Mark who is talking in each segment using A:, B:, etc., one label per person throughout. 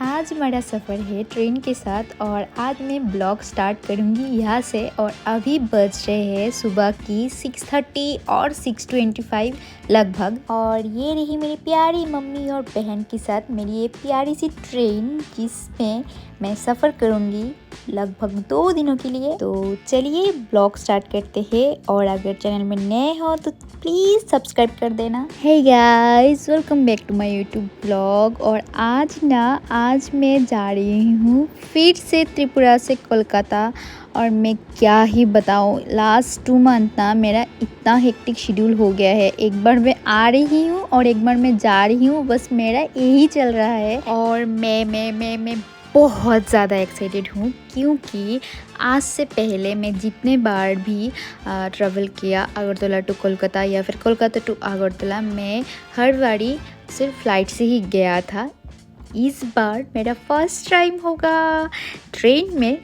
A: आज हमारा सफ़र है ट्रेन के साथ और आज मैं ब्लॉग स्टार्ट करूँगी यहाँ से। और अभी बज रहे हैं सुबह की 6:30 और 6:25 लगभग। और ये रही मेरी प्यारी मम्मी और बहन के साथ मेरी ये प्यारी सी ट्रेन जिसमें मैं सफ़र करूँगी लगभग 2 दिनों के लिए। तो चलिए ब्लॉग स्टार्ट करते हैं। और अगर चैनल में नए हो तो प्लीज़ सब्सक्राइब कर देना। Hey guys, welcome back to my YouTube blog. और आज मैं जा रही हूँ फिर से त्रिपुरा से कोलकाता। और मैं क्या ही बताऊँ, लास्ट 2 मंथ ना मेरा इतना हेक्टिक शेड्यूल हो गया है। एक बार मैं आ रही हूँ और एक बार मैं जा रही हूँ, बस मेरा यही चल रहा है। और मैं बहुत ज़्यादा एक्साइटेड हूँ क्योंकि आज से पहले मैं जितने बार भी ट्रैवल किया अगरतला टू कोलकाता या फिर कोलकाता टू अगरतला, मैं हर बारी सिर्फ फ़्लाइट से ही गया था। इस बार मेरा फर्स्ट टाइम होगा ट्रेन में।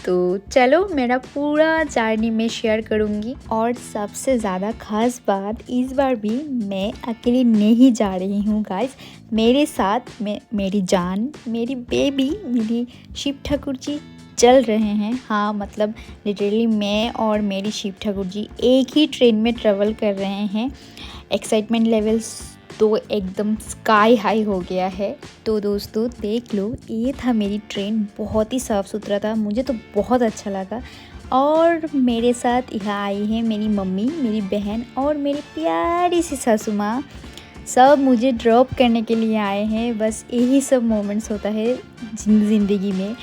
A: तो चलो मेरा पूरा जर्नी में शेयर करूँगी। और सबसे ज़्यादा ख़ास बात, इस बार भी मैं अकेले नहीं जा रही हूँ गाइस। मेरे साथ मेरी जान, मेरी बेबी, मेरी शिव ठाकुर जी चल रहे हैं। हाँ, मतलब लिटरली मैं और मेरी शिव ठाकुर जी एक ही ट्रेन में ट्रेवल कर रहे हैं। एक्साइटमेंट लेवल्स तो एकदम स्काई हाई हो गया है। तो दोस्तों देख लो, ये था मेरी ट्रेन। बहुत ही साफ़ सुथरा था, मुझे तो बहुत अच्छा लगा। और मेरे साथ यहाँ आई है मेरी मम्मी, मेरी बहन और मेरी प्यारी सी सासू माँ। सब मुझे ड्रॉप करने के लिए आए हैं। बस यही सब मोमेंट्स होता है ज़िंदगी में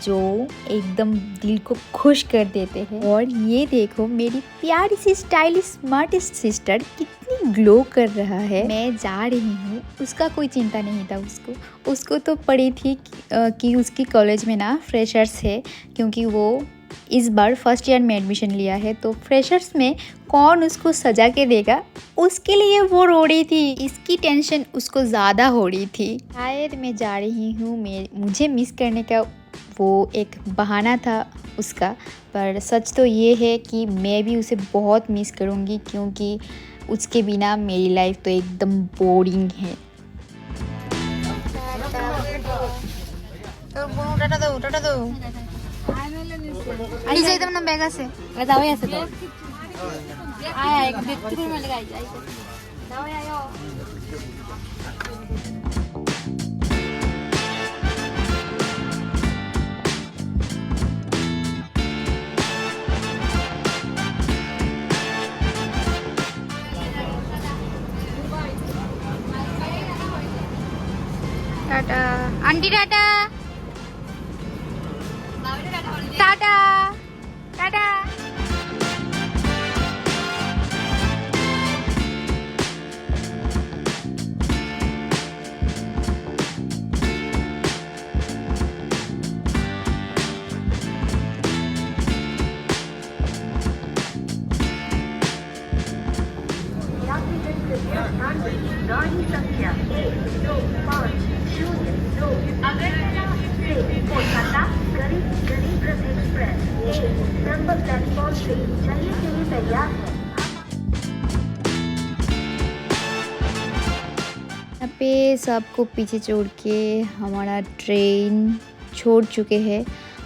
A: जो एकदम दिल को खुश कर देते हैं। और ये देखो मेरी प्यारी सी स्टाइलिश स्मार्टेस्ट सिस्टर कितनी ग्लो कर रहा है। मैं जा रही हूँ, उसका कोई चिंता नहीं था। उसको तो पड़ी थी कि उसकी कॉलेज में ना फ्रेशर्स है, क्योंकि वो इस बार फर्स्ट ईयर में एडमिशन लिया है। तो फ्रेशर्स में कौन उसको सजा के देगा, उसके लिए वो रो रही थी। इसकी टेंशन उसको ज़्यादा हो रही थी। शायद मैं जा रही हूँ, मुझे मिस करने का वो एक बहाना था उसका। पर सच तो ये है कि मैं भी उसे बहुत मिस करूँगी, क्योंकि उसके बिना मेरी लाइफ तो एकदम बोरिंग है। टाटा आंटी, टाटा टाटा टाटा।
B: गाड़ी संख्या 12502 अगरतला से कोलकाता गरीब रथ एक्सप्रेस 1 नंबर प्लेटफॉर्म से चलने के लिए तैयार है।
A: यहाँ पे सबको पीछे छोड़ के हमारा ट्रेन छोड़ चुके हैं।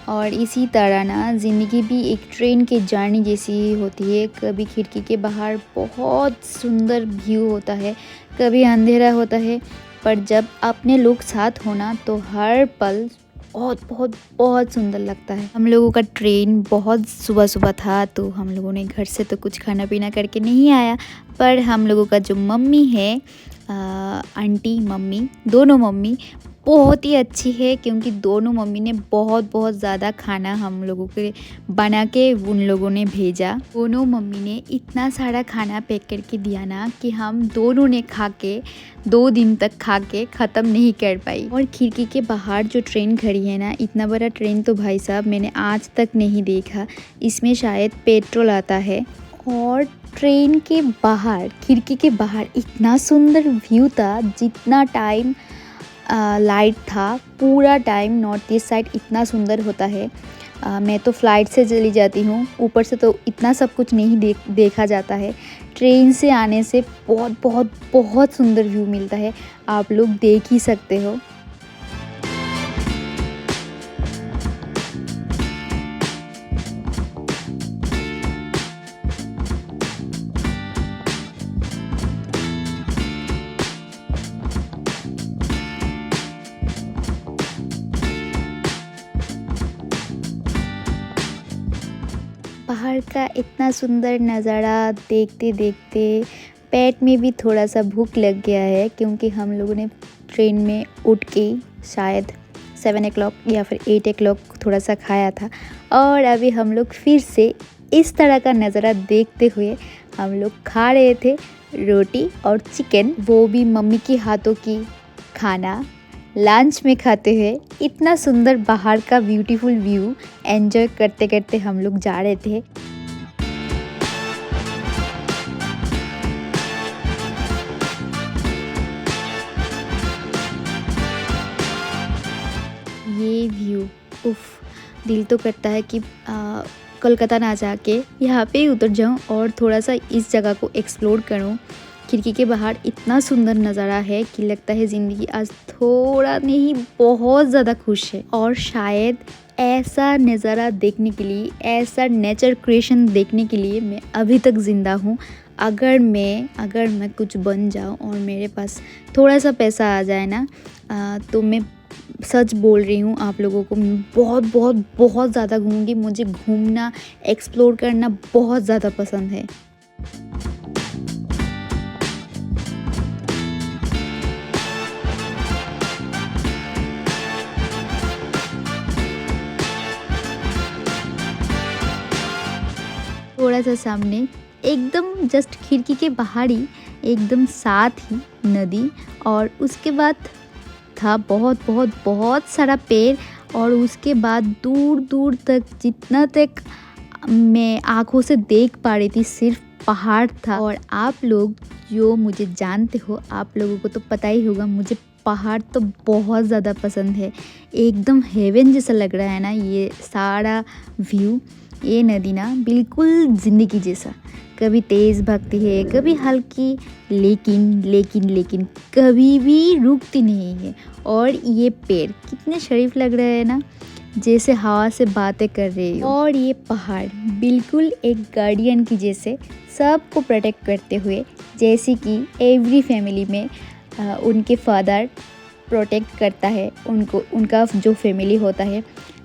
A: और इसी तरह ना ज़िंदगी भी एक ट्रेन के जर्नी जैसी होती है। कभी खिड़की के बाहर बहुत सुंदर व्यू होता है, कभी अंधेरा होता है, पर जब अपने लोग साथ होना तो हर पल बहुत बहुत बहुत सुंदर लगता है। हम लोगों का ट्रेन बहुत सुबह था, तो हम लोगों ने घर से तो कुछ खाना पीना करके नहीं आया। पर हम लोगों का जो मम्मी है, आंटी मम्मी, दोनों मम्मी बहुत ही अच्छी है, क्योंकि दोनों मम्मी ने बहुत ज़्यादा खाना हम लोगों के बना के उन लोगों ने भेजा। दोनों मम्मी ने इतना सारा खाना पैक करके दिया ना कि हम दोनों ने खा के 2 दिन तक खा के ख़त्म नहीं कर पाई। और खिड़की के बाहर जो ट्रेन खड़ी है ना, इतना बड़ा ट्रेन तो भाई साहब मैंने आज तक नहीं देखा। इसमें शायद पेट्रोल आता है। और ट्रेन के बाहर, खिड़की के बाहर इतना सुंदर व्यू था। जितना टाइम लाइट था, पूरा टाइम नॉर्थ ईस्ट साइड इतना सुंदर होता है। मैं तो फ़्लाइट से चली जाती हूँ, ऊपर से तो इतना सब कुछ नहीं देखा जाता है। ट्रेन से आने से बहुत सुंदर व्यू मिलता है, आप लोग देख ही सकते हो। पहाड़ का इतना सुंदर नज़ारा देखते देखते पेट में भी थोड़ा सा भूख लग गया है, क्योंकि हम लोगों ने ट्रेन में उठ के शायद 7 o'clock या फिर 8 o'clock थोड़ा सा खाया था। और अभी हम लोग फिर से इस तरह का नज़ारा देखते हुए हम लोग खा रहे थे रोटी और चिकन, वो भी मम्मी की हाथों की खाना लंच में खाते हुए इतना सुंदर बाहर का ब्यूटीफुल व्यू एंजॉय करते करते हम लोग जा रहे थे। ये व्यू उफ, दिल तो करता है कि कोलकाता ना जाके यहाँ पे ही उतर जाऊँ और थोड़ा सा इस जगह को एक्सप्लोर करूँ। खिड़की के बाहर इतना सुंदर नज़ारा है कि लगता है ज़िंदगी आज थोड़ा नहीं बहुत ज़्यादा खुश है। और शायद ऐसा नज़ारा देखने के लिए, ऐसा नेचर क्रिएशन देखने के लिए मैं अभी तक ज़िंदा हूँ। अगर मैं कुछ बन जाऊँ और मेरे पास थोड़ा सा पैसा आ जाए ना, तो मैं सच बोल रही हूँ आप लोगों को, मैं बहुत बहुत बहुत ज़्यादा घूमूंगी। मुझे घूमना, एक्सप्लोर करना बहुत ज़्यादा पसंद है। थोड़ा सा सामने एकदम जस्ट खिड़की के बाहर ही एकदम साथ ही नदी, और उसके बाद था बहुत बहुत बहुत सारा पेड़, और उसके बाद दूर दूर तक जितना तक मैं आँखों से देख पा रही थी सिर्फ पहाड़ था। और आप लोग जो मुझे जानते हो, आप लोगों को तो पता ही होगा, मुझे पहाड़ तो बहुत ज़्यादा पसंद है। एकदम हेवन जैसा लग रहा है ना ये सारा व्यू। ये नदी ना बिल्कुल ज़िंदगी जैसा, कभी तेज़ भागती है, कभी हल्की, लेकिन कभी भी रुकती नहीं है। और ये पेड़ कितने शरीफ लग रहे हैं ना, जैसे हवा से बातें कर रही हो। और ये पहाड़ बिल्कुल एक गार्डियन की जैसे सबको प्रोटेक्ट करते हुए, जैसे कि एवरी फैमिली में उनके फादर प्रोटेक्ट करता है उनको, उनका जो फैमिली होता है।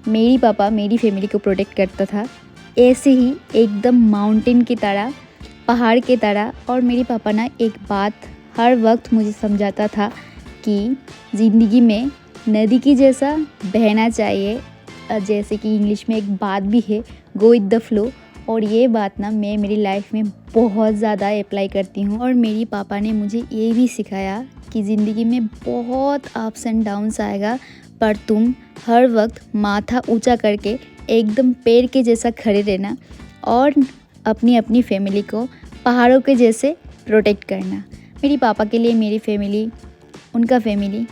A: मेरी पापा मेरी फैमिली को प्रोटेक्ट करता था, ऐसे ही एकदम माउंटेन की तरह, पहाड़ की तरह। और मेरी पापा ना एक बात हर वक्त मुझे समझाता था कि ज़िंदगी में नदी की जैसा बहना चाहिए। जैसे कि इंग्लिश में एक बात भी है, गो विद द फ्लो। और ये बात ना मैं मेरी लाइफ में बहुत ज़्यादा अप्लाई करती हूँ। और मेरी पापा ने मुझे ये भी सिखाया कि ज़िंदगी में बहुत अप्स एंड डाउन्स आएगा, पर तुम हर वक्त माथा ऊंचा करके एकदम पेड़ के जैसा खड़े रहना, और अपनी फैमिली को पहाड़ों के जैसे प्रोटेक्ट करना। मेरी पापा के लिए मेरी फैमिली, उनका फैमिली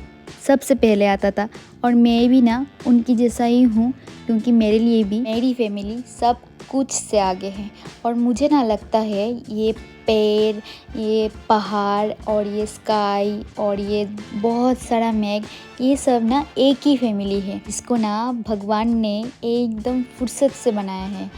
A: सबसे पहले आता था, और मैं भी ना उनकी जैसा ही हूँ, क्योंकि मेरे लिए भी मेरी फैमिली सब कुछ से आगे है। और मुझे ना लगता है ये पेड़, ये पहाड़ और ये स्काई और ये बहुत सारा मेघ, ये सब ना एक ही फैमिली है, जिसको ना भगवान ने एकदम फुर्सत से बनाया है।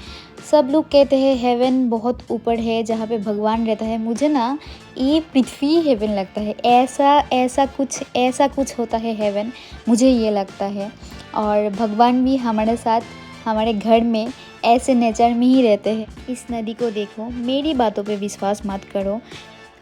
A: सब लोग कहते हैं हेवन बहुत ऊपर है जहाँ पे भगवान रहता है। मुझे ना ये पृथ्वी हेवन लगता है। ऐसा कुछ होता है हेवन, मुझे ये लगता है। और भगवान भी हमारे साथ हमारे घर में ऐसे नेचर में ही रहते हैं। इस नदी को देखो, मेरी बातों पे विश्वास मत करो,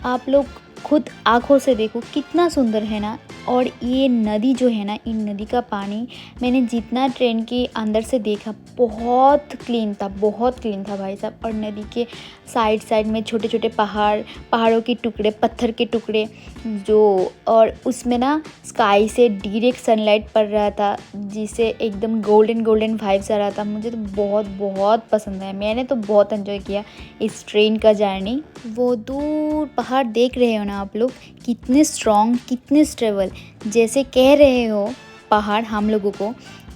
A: आप लोग खुद आँखों से देखो कितना सुंदर है ना। और ये नदी जो है ना, इन नदी का पानी मैंने जितना ट्रेन के अंदर से देखा बहुत क्लीन था भाई साहब। और नदी के साइड में छोटे छोटे पहाड़ों के टुकड़े, पत्थर के टुकड़े जो, और उसमें ना स्काई से डायरेक्ट सनलाइट पड़ रहा था, जिसे एकदम गोल्डन वाइब्स आ रहा था। मुझे तो बहुत पसंद है। मैंने तो बहुत एंजॉय किया इस ट्रेन का जर्नी। वो दूर पहाड़ देख रहे हो ना आप लोग, कितने स्ट्रॉन्ग, कितने स्टेबल, जैसे कह रहे हो पहाड़ हम लोगों को,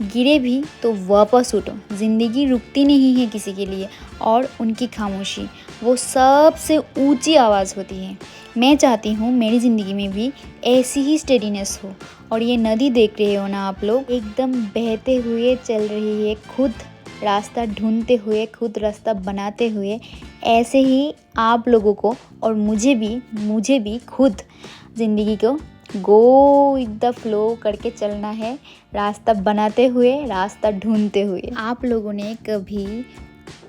A: गिरे भी तो वापस उठो। ज़िंदगी रुकती नहीं है किसी के लिए, और उनकी खामोशी वो सबसे ऊंची आवाज़ होती है। मैं चाहती हूँ मेरी ज़िंदगी में भी ऐसी ही स्टेडीनेस हो। और ये नदी देख रहे हो ना आप लोग, एकदम बहते हुए चल रही है, खुद रास्ता ढूंढते हुए, खुद रास्ता बनाते हुए। ऐसे ही आप लोगों को और मुझे भी खुद ज़िंदगी को गो विद द फ्लो करके चलना है, रास्ता बनाते हुए, रास्ता ढूंढते हुए। आप लोगों ने कभी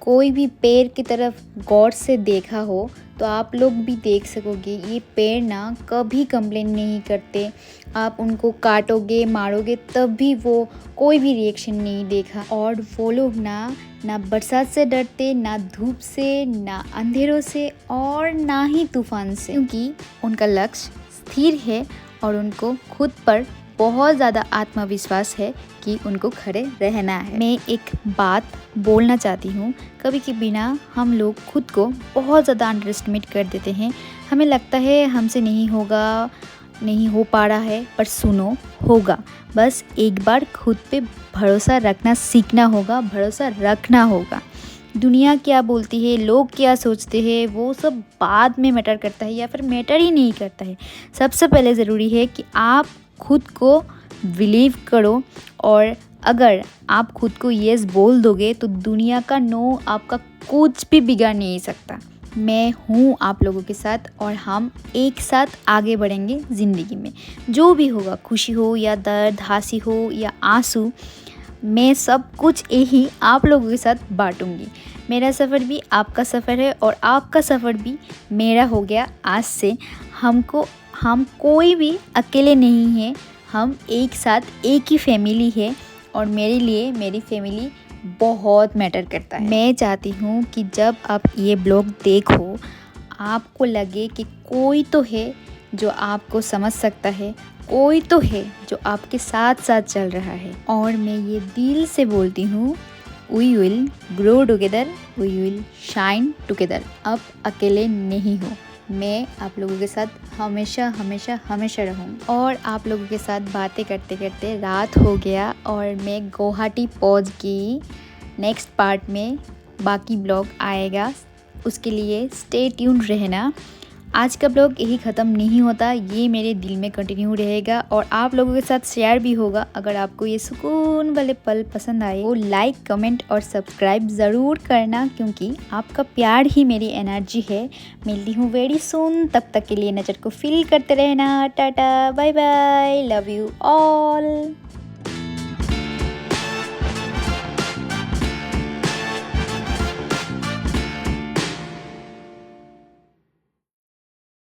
A: कोई भी पेड़ की तरफ गौर से देखा हो तो आप लोग भी देख सकोगे ये पेड़ ना कभी कंप्लेन नहीं करते। आप उनको काटोगे मारोगे तब भी वो कोई भी रिएक्शन नहीं देखा। और वो लोग ना बरसात से डरते, ना धूप से, ना अंधेरों से और ना ही तूफान से, क्योंकि उनका लक्ष्य स्थिर है और उनको खुद पर बहुत ज़्यादा आत्मविश्वास है कि उनको खड़े रहना है। मैं एक बात बोलना चाहती हूँ, कभी कभी ना हम लोग खुद को बहुत ज़्यादा अंडर एस्टिमेट कर देते हैं। हमें लगता है हमसे नहीं होगा, नहीं हो पा रहा है, पर सुनो होगा। बस एक बार खुद पे भरोसा रखना सीखना होगा, भरोसा रखना होगा। दुनिया क्या बोलती है, लोग क्या सोचते हैं, वो सब बाद में मैटर करता है या फिर मैटर ही नहीं करता है। सबसे पहले ज़रूरी है कि आप खुद को बिलीव करो, और अगर आप खुद को यस बोल दोगे तो दुनिया का नो आपका कुछ भी बिगाड़ नहीं सकता। मैं हूँ आप लोगों के साथ और हम एक साथ आगे बढ़ेंगे ज़िंदगी में। जो भी होगा, खुशी हो या दर्द, हंसी हो या आंसू, मैं सब कुछ यही आप लोगों के साथ बांटूंगी। मेरा सफ़र भी आपका सफ़र है और आपका सफ़र भी मेरा हो गया। आज से हम कोई भी अकेले नहीं है, हम एक साथ एक ही फैमिली है और मेरे लिए मेरी फैमिली बहुत मैटर करता है। मैं चाहती हूँ कि जब आप ये ब्लॉग देखो आपको लगे कि कोई तो है जो आपको समझ सकता है, कोई तो है जो आपके साथ साथ चल रहा है। और मैं ये दिल से बोलती हूँ, we will grow together, we will shine together. अब अकेले नहीं हो, मैं आप लोगों के साथ हमेशा हमेशा हमेशा रहूँगी। और आप लोगों के साथ बातें करते करते रात हो गया और मैं गुवाहाटी पहुँच गई। नेक्स्ट पार्ट में बाकी ब्लॉग आएगा, उसके लिए स्टे ट्यून रहना। आज का ब्लॉग यही ख़त्म नहीं होता, ये मेरे दिल में कंटिन्यू रहेगा और आप लोगों के साथ शेयर भी होगा। अगर आपको ये सुकून वाले पल पसंद आए वो लाइक, कमेंट और सब्सक्राइब ज़रूर करना, क्योंकि आपका प्यार ही मेरी एनर्जी है। मिलती हूँ वेरी सून, तब तक के लिए नेचर को फील करते रहना। Tata, bye bye, love you all.